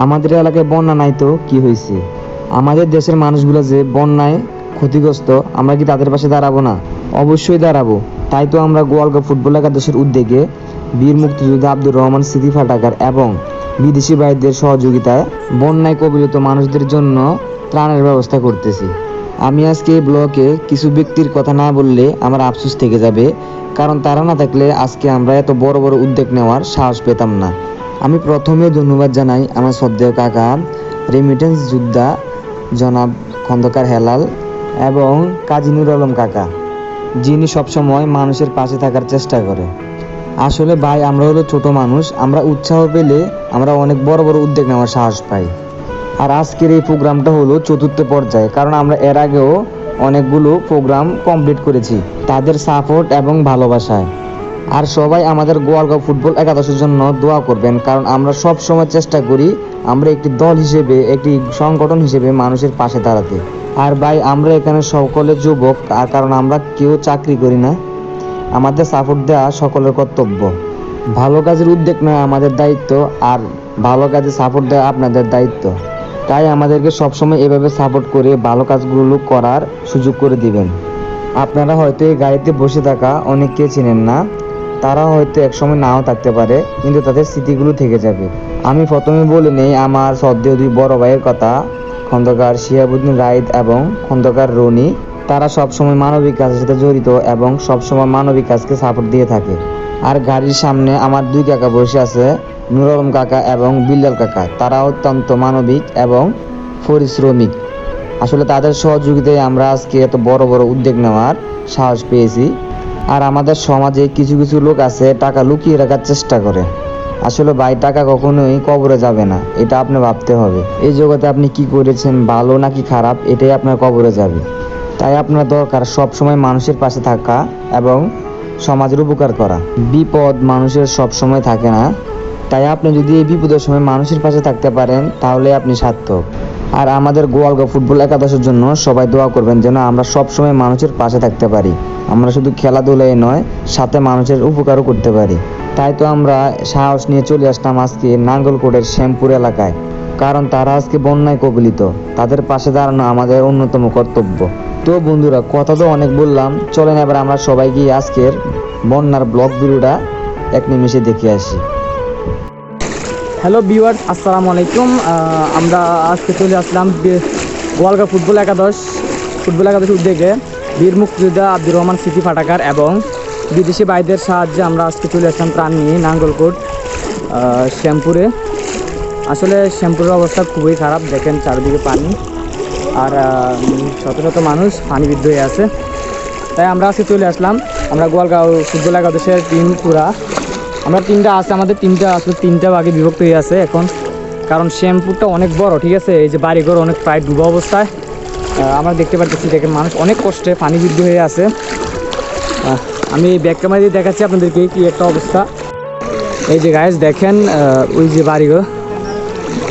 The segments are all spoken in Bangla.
আমাদের এলাকায় বন্যা নাই তো কি হয়েছে? আমাদের দেশের মানুষগুলো যে বন্যায় ক্ষতিগ্রস্ত, আমরা কি তাদের পাশে দাঁড়াবো না? অবশ্যই দাঁড়াবো। তাই তো আমরা গোয়ালঘর ফুটবল একাদশের উদ্যোগে বীর মুক্তিযোদ্ধা আব্দুর রহমান স্মৃতি পাঠাগার এবং বিদেশি ভাইদের সহযোগিতায় বন্যায় কবলিত মানুষদের জন্য ত্রাণের ব্যবস্থা করতেছি। আমি আজকে এই ব্লকে কিছু ব্যক্তির কথা না বললে আমার আফসোস থেকে যাবে, কারণ তারা না থাকলে আজকে আমরা এত বড় বড় উদ্যোগ নেওয়ার সাহস পেতাম না। আমি প্রথমে ধন্যবাদ জানাই আমার শ্রদ্ধেয় কাকা রেমিটেন্স যোদ্ধা জনাব খন্দকার হেলাল এবং কাজী নুর আলম কাকা, যিনি সবসময় মানুষের পাশে থাকার চেষ্টা করে। আসলে ভাই, আমরা হলো ছোট মানুষ, আমরা উৎসাহ পেলে আমরা অনেক বড় বড় উদ্যোগ নেওয়ার সাহস পাই। আর আজকের এই প্রোগ্রামটা হলো চতুর্থ পর্যায়ে, কারণ আমরা এর আগেও অনেকগুলো প্রোগ্রাম কমপ্লিট করেছি তাদের সাপোর্ট এবং ভালোবাসায়। আর সবাই আমাদের গোয়ালঘর ফুটবল একাদশের জন্য দোয়া করবেন, কারণ আমরা সব সময় চেষ্টা করি আমরা একটি দল হিসেবে, একটি সংগঠন হিসেবে মানুষের পাশে দাঁড়াতে। আর ভাই, আমরা এখানে সকলে যুবক, আর কারণ আমরা কেউ চাকরি করি না, আমাদের সাপোর্ট দেওয়া সকলের কর্তব্য। ভালো কাজের উদ্যোগ নেওয়া আমাদের দায়িত্ব, আর ভালো কাজে সাপোর্ট দেওয়া আপনাদের দায়িত্ব। তাই আমাদেরকে সবসময় এভাবে সাপোর্ট করে ভালো কাজগুলো করার সুযোগ করে দিবেন। আপনারা হয়তো এই গাড়িতে বসে থাকা অনেককে চেনেন না, তারা হয়তো একসময় নাও থাকতে পারে, কিন্তু তাদের স্মৃতিগুলো থেকে যাবে। আমি প্রথমে বলে নেই আমার শ্রদ্ধেয় দুই বড় ভাইয়ের কথা, খন্দকার শিহাবুদ্দিন রাইদ এবং খন্দকার রনি। তারা সবসময় মানবিক কাজের সাথে জড়িত এবং সবসময় মানবিক কাজকে সাপোর্ট দিয়ে থাকে। আর গাড়ির সামনে আমার দুই কাকা বসে আছে, নুর আলম কাকা এবং বিল্লাল কাকা। তারা অত্যন্ত মানবিক এবং পরিশ্রমিক। আসলে তাদের সহযোগিতায় আমরা আজকে এত বড় বড় উদ্যোগ নেওয়ার সাহস পেয়েছি। আর আমাদের সমাজে কিছু কিছু লোক আছে টাকা লুকিয়ে রাখার চেষ্টা করে। আসলে ভাই, টাকা কখনোই কবরে যাবে না, এটা আপনি ভাবতে হবে। এই জগতে আপনি কি করেছেন, ভালো নাকি খারাপ, এটাই আপনার কবরে যাবে। তাই আপনার দরকার সবসময় মানুষের পাশে থাকা এবং সমাজের উপকার করা। বিপদ মানুষের সব সময় থাকে না, তাই আপনি যদি এই বিপদের সময় মানুষের পাশে থাকতে পারেন তাহলে আপনি সার্থক। আর আমাদের গোয়ালঘর ফুটবল একাদশের জন্য সবাই দোয়া করবেন যেন আমরা সবসময় মানুষের পাশে থাকতে পারি। আমরা শুধু খেলাধুলায় নয়, সাথে মানুষের উপকারও করতে পারি। তাই তো আমরা সাহস নিয়ে চলে আসলাম আজকে নাঙ্গলকোটের শ্যামপুর এলাকায়, কারণ তারা আজকে বন্যায় কবলিত। তাদের পাশে দাঁড়ানো আমাদের অন্যতম কর্তব্য। তো বন্ধুরা, কথা তো অনেক বললাম, চলেন এবার আমরা সবাই গিয়ে আজকের বন্যার ব্লগ ভিডিওটা এক নিমেষে দেখে আসি। হ্যালো ভিউয়ার্স, আসসালামু আলাইকুম। আমরা আজকে চলে আসলাম গোয়ালঘর ফুটবল একাদশের উদ্যোগে বীর মুক্তিযোদ্ধা আব্দুর রহমান স্মৃতি পাঠাগার এবং বিদেশি ভাইদের সাহায্যে আমরা আজকে চলে আসলাম ত্রাণ নিয়ে নাঙ্গলকোট শ্যামপুরে। আসলে শ্যামপুরের অবস্থা খুবই খারাপ, দেখেন চারিদিকে পানি, আর শত শত মানুষ পানিবিদ্ধ হয়ে আছে। তাই আমরা আজকে চলে আসলাম, আমরা গোয়ালঘর ফুটবল একাদশের টিম পুরা, আমরা টিমটা আছে, আমাদের টিমটা আসলে তিনটা ভাগে বিভক্ত হয়ে আছে এখন, কারণ শ্যামপুরটা অনেক বড়, ঠিক আছে। এই যে বাড়িঘর অনেক প্রায় ডুবা অবস্থায় আমরা দেখতে পাচ্ছি, দেখেন মানুষ অনেক কষ্টে পানিবিদ্ধ হয়ে আছে। আমি ব্যাক ক্যামেরা দিয়ে দেখাচ্ছি আপনাদেরকে কি একটা অবস্থা। এই যে গাইস দেখেন, ওই যে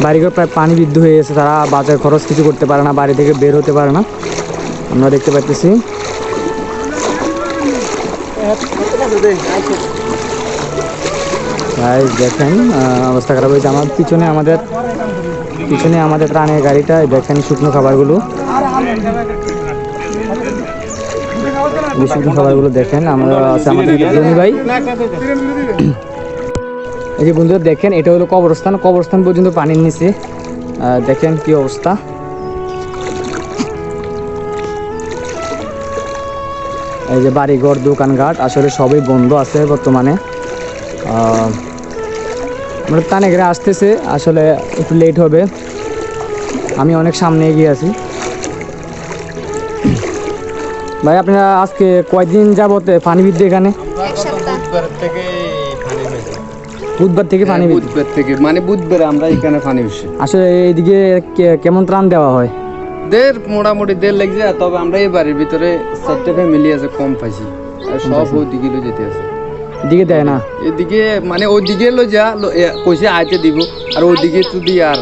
বাড়িঘর প্রায় পানিবিদ্ধ হয়ে গেছে, তারা বাজার খরচ কিছু করতে পারে না, বাড়ি থেকে বের হতে পারে না, আমরা দেখতে পাচ্ছি। দেখেন অবস্থা খারাপ হয়েছে। আমার পিছনে আমাদের ত্রাণের গাড়িটা, দেখেন শুকনো খাবারগুলো দেখেন আমরা আছে আমাদের রনি ভাই। এই যে বন্ধুরা দেখেন, এটা হলো কবরস্থান পর্যন্ত পানির নিচে, দেখেন কি অবস্থা। এই যে বাড়িঘর, দোকানঘাট আসলে সবই বন্ধ আছে বর্তমানে। আমরা ত্রাণে ঘিরে আসতেছে, আসলে একটু লেট হবে, আমি অনেক সামনে এগিয়ে আছি। ভাই, আপনারা আজকে কয়দিন যাবত পানিবিদ্ধ এখানে? বুধবার থেকে পানি, মানে বুধবারে আমরা এখানে পানি উঠছে। আসলে এইদিকে কেমন ত্রাণ দেওয়া হয়? মোটামুটি 1.5 লেগে যায়, তবে আমরা এই বাড়ির ভিতরে 4টা ফ্যামিলি আছে, কম পাইছি, আর সব ওইদিকে লো যেতে আছে। এদিকে দেয় না, এদিকে মানে ওইদিকে লো যা কইছে আইতে দিব, আর ওইদিকে তো দি আর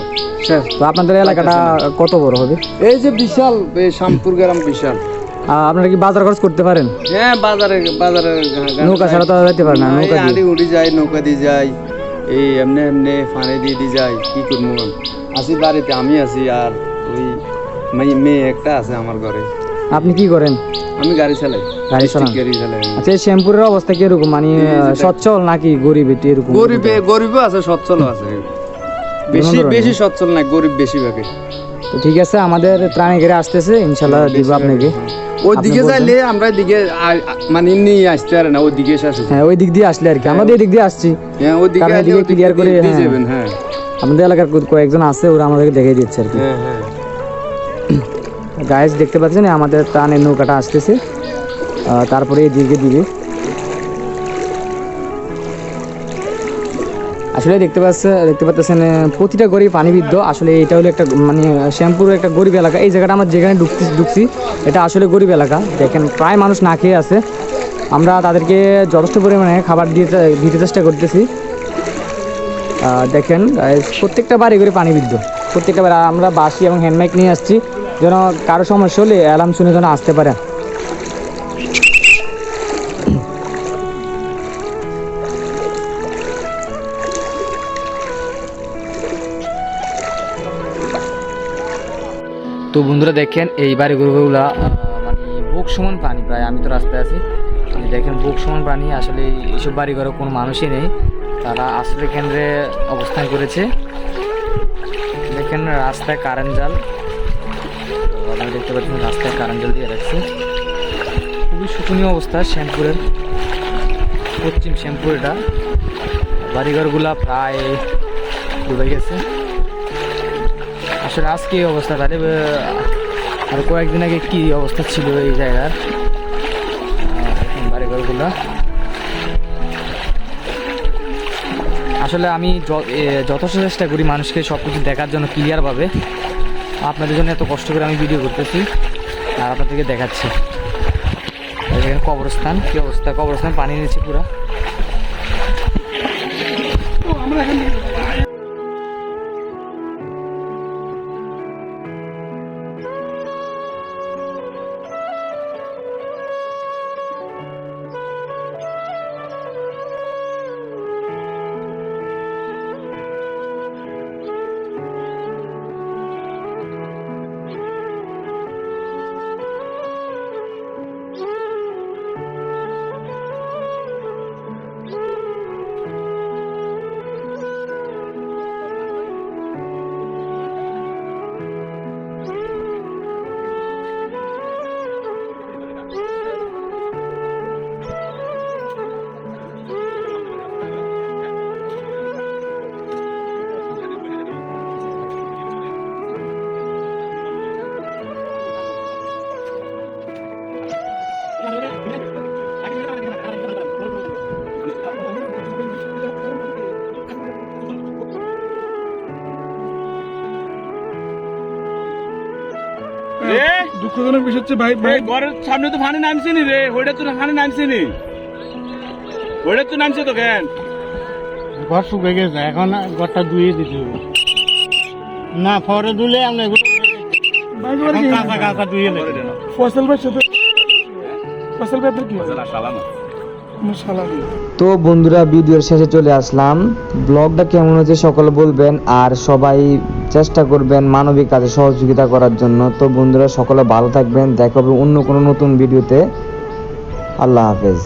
শেষ। তো আপনাদের এলাকাটা কত বড় হবে? এই যে বিশাল, শ্যামপুর গ্রাম বিশাল। আপনারা কি বাজার খরচ করতে পারেন? হ্যাঁ, বাজারে নৌকা ছাড়া তো যেতে পারেন না, নৌকা দিয়ে উড়ি যায়, নৌকা দিয়ে যায়, এই এমনি এমনি ফানে দিয়ে দিয়ে যায় কি করবো আসি বাড়িতে আমি আছি আর ওই মেয়ে একটা আছে আমার ঘরে। আপনি কি করেন? আমি গাড়ি চালাই, গাড়ি চালান? গাড়ি চালাই। আচ্ছা, এই শ্যামপুরের অবস্থা কিরকম, মানে সচ্ছল নাকি গরিব একটু এরকম? গরিবও আছে সচ্ছল আছে, বেশি বেশি সচ্ছল না, গরিব বেশি ভাগে। তো ঠিক আছে, আমাদের ত্রাণে ঘিরে আসতেছে, ইনশাল্লাহ দিব আপনাকে। ওই দিকে যাইলে আমরা দিকে মানে নিয়ে আসতে পারে না, ওই দিকে এসে আসে। হ্যাঁ, ওই দিক দিয়ে আসলে আর কি, আমরা এই দিক দিয়ে আসছি। হ্যাঁ, ওই দিকে কারণ এদিকে ক্লিয়ার করে দিয়ে যাবেন। হ্যাঁ, আমাদের এলাকার কয়েকজন আছে, ওরা আমাদেরকে দেখিয়ে দিচ্ছে আর কি। হ্যাঁ, হ্যাঁ। গাইস দেখতে পাচ্ছেন আমাদের ত্রাণের নৌকাটা আসতেছে, তারপরে এদিকে দিবে। আসলে দেখতে পাচ্ছেন প্রতিটা গরিব পানিবিদ্ধ। আসলে এটা হলো একটা মানে শ্যামপুর একটা গরিব এলাকা। এই জায়গাটা আমরা যেখানে ঢুকছি এটা আসলে গরিব এলাকা। দেখেন প্রায় মানুষ না খেয়ে আছে, আমরা তাদেরকে যথেষ্ট পরিমাণে খাবার দিতে চেষ্টা করতেছি। দেখেন প্রত্যেকটা বাড়ি করে পানিবিদ্ধ, প্রত্যেকটা বাড়ি। আমরা বাঁশি এবং হ্যান্ডমাইক নিয়ে আসছি, যেন কারো সমস্যা হলে অ্যালার্ম শুনে যেন আসতে পারে। তো বন্ধুরা দেখেন এই বাড়িগুলোগুলা মানে বুক সমান পানি, প্রায় আমি তো রাস্তায় আছি, দেখেন বুক সমান পানি। আসলে এইসব বাড়িঘরে কোনো মানুষই নেই, তারা আশ্রয় কেন্দ্রে অবস্থান করেছে। দেখেন রাস্তায় কারেন্ট জাল, আপনারা দেখতে পাচ্ছেন রাস্তায় কারেন্ট জাল দিয়ে রাখছে। খুবই শোচনীয় অবস্থা শ্যামপুরের, পশ্চিম শ্যামপুর। এটা বাড়িঘরগুলা প্রায় ডুবে গেছে। আসলে আজকে এই অবস্থা, তাহলে আর কয়েকদিন আগে কি অবস্থা ছিল এই জায়গার বাড়িঘরগুলা। আসলে আমি যথেষ্ট চেষ্টা করি মানুষকে সব কিছু দেখার জন্য ক্লিয়ারভাবে। আপনাদের জন্য এত কষ্ট করে আমি ভিডিও করতেছি আর আপনাদেরকে দেখাচ্ছি। এখানে কবরস্থান, কি অবস্থা, কবরস্থান পানি নিচ্ছে পুরা। দুঃখজনক বিষয় হচ্ছে ভাই ঘরের সামনে তো পানি নামছে নি রে, ওইটা তো পানি নামছে নি, ওইটা তো নামছে তো কেন? ঘর শুকিয়ে গেছে, এখন ঘরটা ধুয়ে দিতে হবে না, পরে ধুলে আমরা কাঁচা কাঁচা ধুয়ে নেবে। ফসল ভাই সাথে ফসল ভাই কি তো বন্ধুরা ভিডিওর শেষে চলে আসলাম। ব্লগটা কেমন হয়েছে সকলে বলবেন, আর সবাই চেষ্টা করবেন মানবিক কাজে সহযোগিতা করার জন্য। তো বন্ধুরা সকলে ভালো থাকবেন, দেখা হবে অন্য কোনো নতুন ভিডিওতে। আল্লাহ হাফেজ।